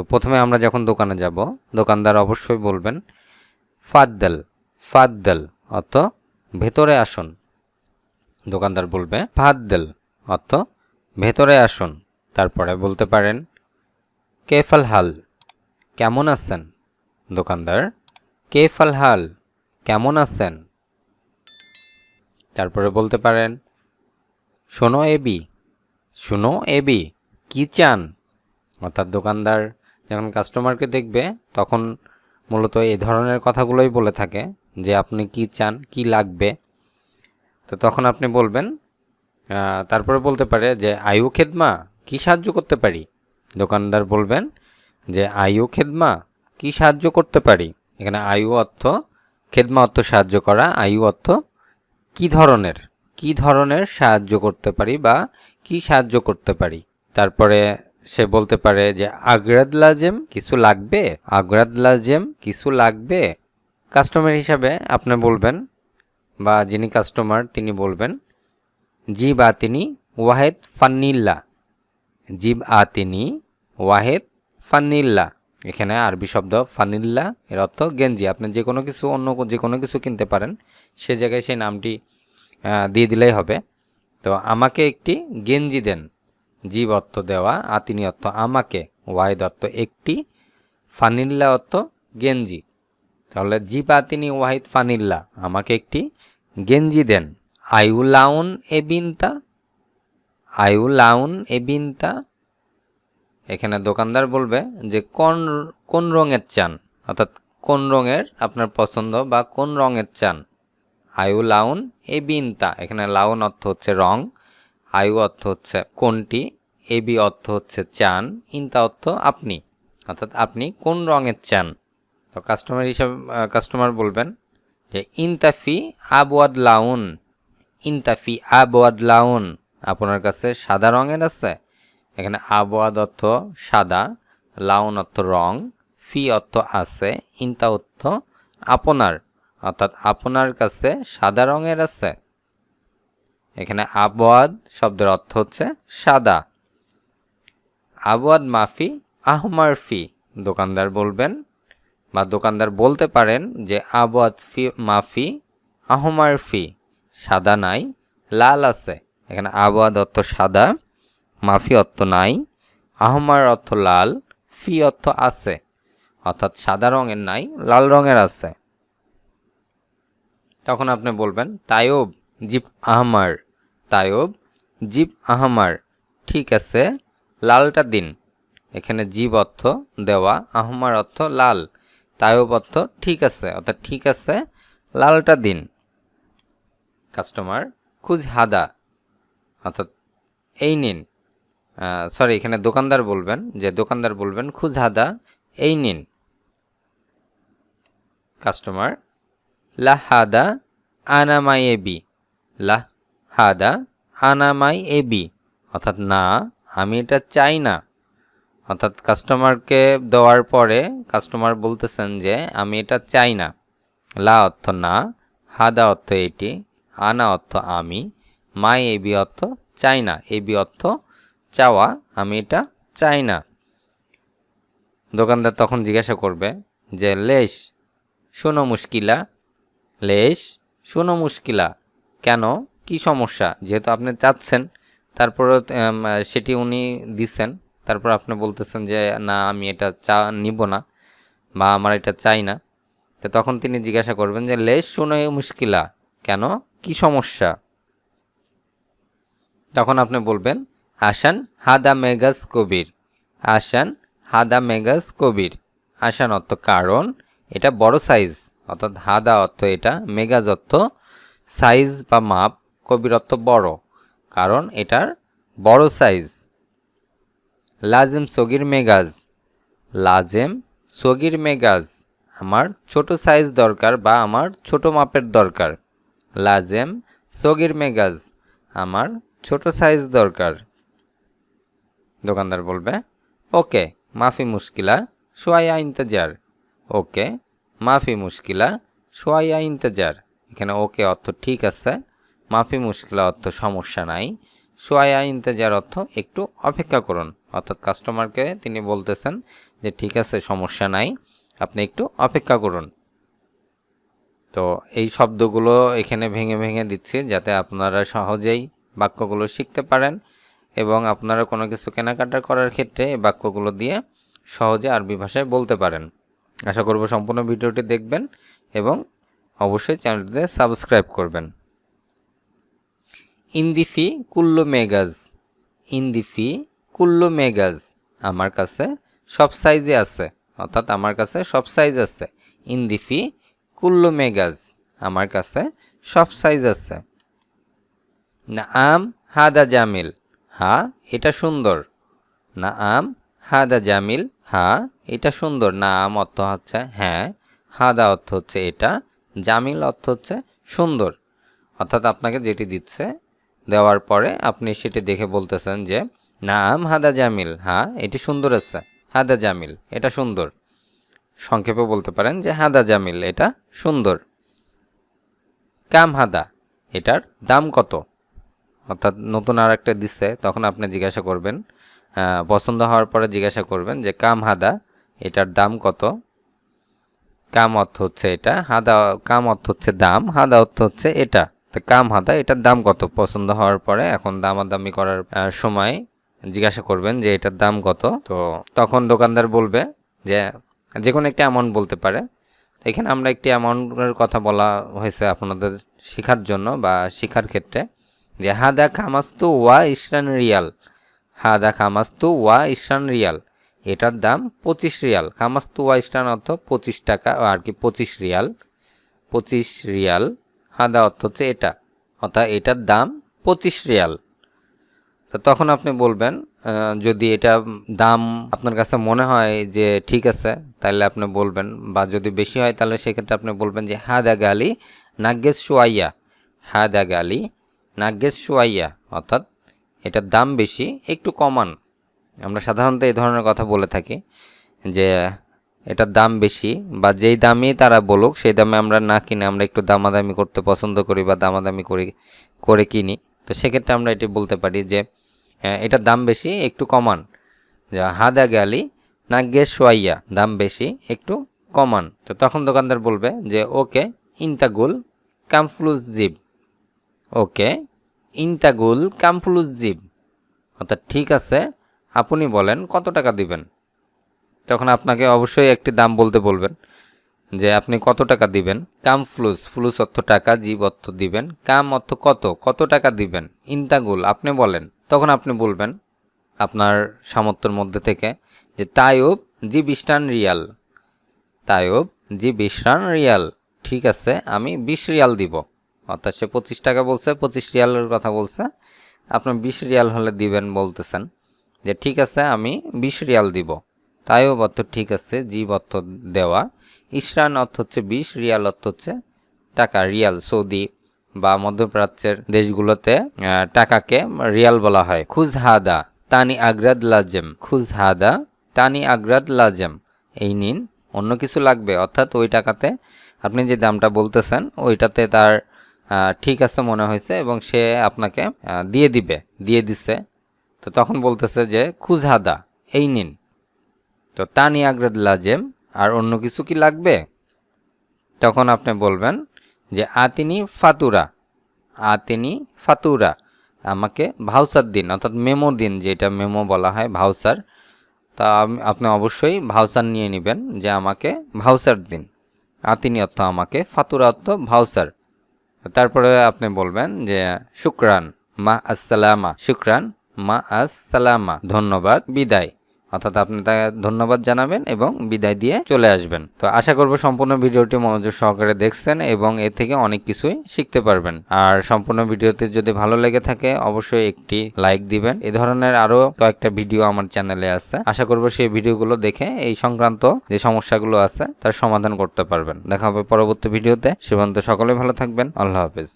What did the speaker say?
তো প্রথমে আমরা যখন দোকানে যাব, দোকানদার অবশ্যই বলবেন ফাদ্দাল, ফাদ্দাল অর্থ ভেতরে আসুন। দোকানদার বলবে ফাদ্দাল অর্থ ভেতরে আসুন। তারপরে বলতে পারেন কেফাল হাল, কেমন আছেন। দোকানদার কেফাল হাল, কেমন আছেন। তারপরে বলতে পারেন শোনো এবি, শোনো এবি, কি চান। অর্থাৎ দোকানদার যখন কাস্টমারকে দেখবে তখন মূলত এই ধরনের কথাগুলোই বলে থাকে যে আপনি কি চান, কি লাগবে। তো তখন আপনি বলবেন, তারপরে বলতে পারে যে আয়ু খেদমা, কি সাহায্য করতে পারি। দোকানদার বলবেন যে আয়ু খেদমা, কি সাহায্য করতে পারি। এখানে আয়ু অর্থ, খেদমা অর্থ সাহায্য করা, আয়ু অর্থ কি ধরনের, কি ধরনের সাহায্য করতে পারি বা কি সাহায্য করতে পারি। তারপরে সে বলতে পারে যে আগ্রাদ লাজেম, কিছু লাগবে, আগ্রাদ লাজেম, কিছু লাগবে। কাস্টমার হিসাবে আপনি বলবেন বা যিনি কাস্টমার তিনি বলবেন জিব আতিনি ওয়াহেদ ফান্নিল্লা, জিব আতিনি ওয়াহেদ ফান্নিল্লা। এখানে আরবি শব্দ ফানিল্লা, এর অর্থ গেঞ্জি। আপনি যে কোনো কিছু, অন্য যে কোনো কিছু কিনতে পারেন, সে জায়গায় সেই নামটি দিয়ে দিলেই হবে। তো আমাকে একটি গেঞ্জি দেন। জিব অর্থ দেওয়া, আতিনি অর্থ আমাকে, ওয়াহেদ অর্থ একটি, ফানিল্লা অর্থ গেঞ্জি। তাহলে জিব আতিনি ওয়াহিদ ফানিল্লা, আমাকে একটি গেঞ্জি দেন। আইউলাউন এবিনতা, আইউলাউন এবিনতা। এখানে দোকানদার বলবে যে কোন কোন রঙের চান, অর্থাৎ কোন রঙের আপনার পছন্দ বা কোন রঙের চান। আয়ু লাউন এবিনতা, এখানে লাউন অর্থ হচ্ছে রং, আয়ু অর্থ হচ্ছে কোনটি, এবি অর্থ হচ্ছে চান, ইনতা অর্থ আপনি, অর্থাৎ আপনি কোন রঙের চান। তো কাস্টমার হিসাবে কাস্টমার বলবেন যে ইনতাফি আবওয়াদ লাউন, ইনতাফি আবওয়াদ লাউন, আপনার কাছে সাদা রঙের আছে। এখানে আবওয়াদ অর্থ সাদা, লাউন অর্থ রং, ফি অর্থ আছে, ইনতা অর্থ আপনার, অর্থাৎ আপনার কাছে সাদা রঙের আছে। এখানে আবওয়াদ শব্দের অর্থ হচ্ছে সাদা। আবওয়াদ মাফি আহমার ফি, দোকানদার বলবেন বা দোকানদার বলতে পারেন যে আবওয়াদ ফি মাফি আহমার ফি, সাদা নাই, লাল আছে। এখানে আবওয়াদ অর্থ সাদা, মাফি অর্থ নাই, আহমার অর্থ লাল, ফি অর্থ আছে, অর্থাৎ সাদা রঙের নাই, লাল রঙের আছে। তখন আপনি বলবেন তায়ব জিপ আহমার, তায়ব জিপ আহমার, ঠিক আছে লালটা দিন। এখানে জিব অর্থ দেওয়া, আহমার অর্থ লাল, তায়ব অর্থ ঠিক আছে, অর্থাৎ ঠিক আছে লালটা দিন। কাস্টমার খুঁজ হাদা, অর্থাৎ এই নিন, সরি এখানে দোকানদার বলবেন যে দোকানদার বলবেন খুঁজ হাদা, এই নিন। কাস্টমার লা হাদা আনামাই এবি, লা হাদা আনামাই এবি, অর্থাৎ না আমি এটা চাই না। অর্থাৎ কাস্টমারকে দেওয়ার পরে কাস্টমার বলতেছেন যে আমি এটা চাই না। লা অর্থ না, হাদা অর্থ এটি, আনা অর্থ আমি, মাই এবি অর্থ চাই না, এবি অর্থ চাওয়া, আমি এটা চাই না। দোকানদার তখন জিজ্ঞাসা করবে যে লেশ শোনো মুশকিলা, লেশ শোনো মুশকিলা, কেন কি সমস্যা। যেহেতু আপনি চাচ্ছেন, তারপরে সেটি উনি দিচ্ছেন, তারপর আপনি বলতেছেন যে না আমি এটা নিব না বা আমার এটা চাই না। তো তখন তিনি জিজ্ঞাসা করবেন যে লেশ শোনো মুশকিলা, কেন কি সমস্যা। তখন আপনি বলবেন আসান হাদা মেগাস কবির, আসান হাদা মেগাস কবির। আসান অর্থ কারণ, এটা বড় সাইজ, অর্থাৎ হাদা অর্থ এটা, মেগাজ অর্থ সাইজ বা মাপ, কবির অর্থ বড়, কারণ এটার বড় সাইজ। লাজেম সগির মেগাজ, লাজেম সগির মেগাজ, আমার ছোট সাইজ দরকার বা আমার ছোট মাপের দরকার। লাজেম সগির মেগাজ, আমার ছোট সাইজ দরকার। দোকানদার বলবে ওকে মাফি মুশকিলা সোয়া ইন্তজার, ওকে মাফি মুশকিলা সোয়া ইন্তজার। এখানে ওকে অর্থ ঠিক আছে, মাফি মুশকিলা অর্থ সমস্যা নাই, সোয়া ইন্তজার অর্থ একটু অপেক্ষা করুন। অর্থাৎ কাস্টমারকে তিনি বলতেছেন যে ঠিক আছে, সমস্যা নাই, আপনি একটু অপেক্ষা করুন। তো এই শব্দগুলো এখানে ভেঙে ভেঙে দিচ্ছি যাতে আপনারা সহজেই বাক্যগুলো শিখতে পারেন এবং আপনারা কোনো কিছু কেনাকাটা করার ক্ষেত্রে এই বাক্যগুলো দিয়ে সহজে আরবি ভাষায় বলতে পারেন। আশা করব সম্পূর্ণ ভিডিওটি দেখবেন এবং অবশ্যই চ্যানেলটিতে সাবস্ক্রাইব করবেন। ইন্দিফি কুল্লু মেগাজ, ইন্দিফি কুল্লু মেগাজ, আমার কাছে সব সাইজে আছে, অর্থাৎ আমার কাছে সব সাইজ আছে। ইন্দিফি কুল্লু মেগাজ, আমার কাছে সব সাইজ আছে। নাআম হাদা জামিল, হ্যাঁ এটা সুন্দর। নাআম হাদা জামিল, হ্যাঁ এটা সুন্দর। নাআম অর্থ হচ্ছে হ্যাঁ, হাদা অর্থ হচ্ছে এটা, জামিল অর্থ হচ্ছে সুন্দর। অর্থাৎ আপনাকে যেটি দিচ্ছে, দেওয়ার পরে আপনি সেটি দেখে বলতেছেন যে নাআম হাদা জামিল, হ্যাঁ এটি সুন্দর আছে। হাদা জামিল, এটা সুন্দর। সংক্ষেপে বলতে পারেন যে হাদা জামিল, এটা সুন্দর। কাম হাদা, এটার দাম কত? অর্থাৎ নতুন আর একটা দিচ্ছে, তখন আপনি জিজ্ঞাসা করবেন, পছন্দ হওয়ার পরে জিজ্ঞাসা করবেন যে কাম হাদা, এটার দাম কত? কাম অর্থ হচ্ছে এটা, হাদা কাম অর্থ হচ্ছে দাম, হাদা অর্থ হচ্ছে এটা। তো কাম হাদা, এটার দাম কত? পছন্দ হওয়ার পরে এখন দামাদামি করার সময় জিজ্ঞাসা করবেন যে এটার দাম কত। তো তখন দোকানদার বলবে যে কোনো একটা অ্যামাউন্ট বলতে পারে। এখানে আমরা একটি অ্যামাউন্টের কথা বলা হয়েছে আপনাদের শেখার জন্য বা শেখার ক্ষেত্রে, যে হাদা খামাস্তু ওয়া ইশরান রিয়াল, হাদা খামাস্তু ওয়া ইশরান রিয়াল, এটার দাম 25 রিয়াল। খামাস্তু ওয়া ইশরান অর্থ 25 টাকা আর কি, 25 রিয়াল, 25 রিয়াল। হাদা অর্থ হচ্ছে এটা, অর্থাৎ এটার দাম 25 রিয়াল। তো তখন আপনি বলবেন, যদি এটা দাম আপনার কাছে মনে হয় যে ঠিক আছে, তাহলে আপনি বলবেন, বা যদি বেশি হয় তাহলে সেক্ষেত্রে আপনি বলবেন যে হাদা গালি নাগ্গেস শুয়াইয়া, হাদা গালি নাগ্গেস শুয়াইয়া, অর্থাৎ এটার দাম বেশি, একটু কমান। আমরা সাধারণত এই ধরনের কথা বলে থাকি যে এটার দাম বেশি, বা যেই দামই তারা বলুক সেই দামে আমরা না কিনে আমরা একটু দামাদামি করতে পছন্দ করি বা দামাদামি করে কিনি। তো সেক্ষেত্রে আমরা এটি বলতে পারি যে এটার দাম বেশি, একটু কমান। যা হাদা গালি নাগ্গে সোয়াইয়া, দাম বেশি, একটু কমান। তো তখন দোকানদার বলবে যে ওকে ইন্তাগুল কামফ্লুজ জিব, ওকে ইন্তাগুল কামফ্লুজ জিব, অর্থাৎ ঠিক আছে, আপনি বলেন কত টাকা দিবেন। তখন আপনাকে অবশ্যই একটি দাম বলতে বলবেন যে আপনি কত টাকা দিবেন। কাম ফ্লুস, ফ্লুস অর্থ টাকা, জীব অর্থ দিবেন, কাম অর্থ কত, কত টাকা দিবেন। ইন্তাগুল, আপনি বলেন। তখন আপনি বলবেন আপনার সামর্থ্যের মধ্যে থেকে যে তাইব জি 20 রিয়াল, তাইব জি 20 রিয়াল, ঠিক আছে আমি 20 রিয়াল দিব। অর্থাৎ সে 25 টাকা বলছে, 25 রিয়ালের কথা বলছে, আপনি 20 রিয়াল হলে দিবেন বলতেছেন যে ঠিক আছে আমি 20 রিয়াল দিব। তাইব অর্থ ঠিক আছে, জীব অর্থ দেওয়া, ইশরান অর্থ হচ্ছে 20, রিয়াল অর্থ হচ্ছে টাকা। রিয়াল সৌদি বা মধ্যপ্রাচ্যের দেশগুলোতে টাকাকে রিয়াল বলা হয়। খুজ হাদা তানি আগ্রাদ লাজেম, খুজ হাদা তানি আগ্রাদ লাজেম, এই নিন, অন্য কিছু লাগবে। অর্থাৎ ওই টাকাতে আপনি যে দামটা বলতেছেন ওইটাতে তার ঠিক আছে মনে হয়েছে এবং সে আপনাকে দিয়ে দিছে। তো তখন বলতেছে যে খুজ হাদা, এই নিন। তো তানি আগ্রাদ লাজেম, আর অন্য কিছু কি লাগবে? তখন আপনি বলবেন যে আতিনি ফাতুরা, আতিনি ফাতুরা, আমাকে ভাউচার দিন, অর্থাৎ মেমো দিন, যেটা মেমো বলা হয় ভাউচার। তা আপনি অবশ্যই ভাউচার নিয়ে নেবেন যে আমাকে ভাউচার দিন। আতিনি অর্থ আমাকে, ফাতুরা অর্থ ভাউচার। তারপরে আপনি বলবেন যে শুকরান মা আসসালামা, শুকরান মা আসসালামা, ধন্যবাদ, বিদায়। অর্থাৎ আপনি তাকে ধন্যবাদ জানাবেন এবং বিদায় দিয়ে চলে আসবেন। তো আশা করব সম্পূর্ণ ভিডিওটি মনোযোগ সহকারে দেখছেন এবং এর থেকে অনেক কিছুই শিখতে পারবেন। আর সম্পূর্ণ ভিডিওতে যদি ভালো লেগে থাকে অবশ্যই একটি লাইক দিবেন। এই ধরনের আরো কয়েকটা ভিডিও আমার চ্যানেলে আছে, আশা করব সেই ভিডিওগুলো দেখে এই সংক্রান্ত যে সমস্যাগুলো আছে তার সমাধান করতে পারবেন। দেখা হবে পরবর্তী ভিডিওতে। সে পর্যন্ত সকলে ভালো থাকবেন। আল্লাহ হাফেজ।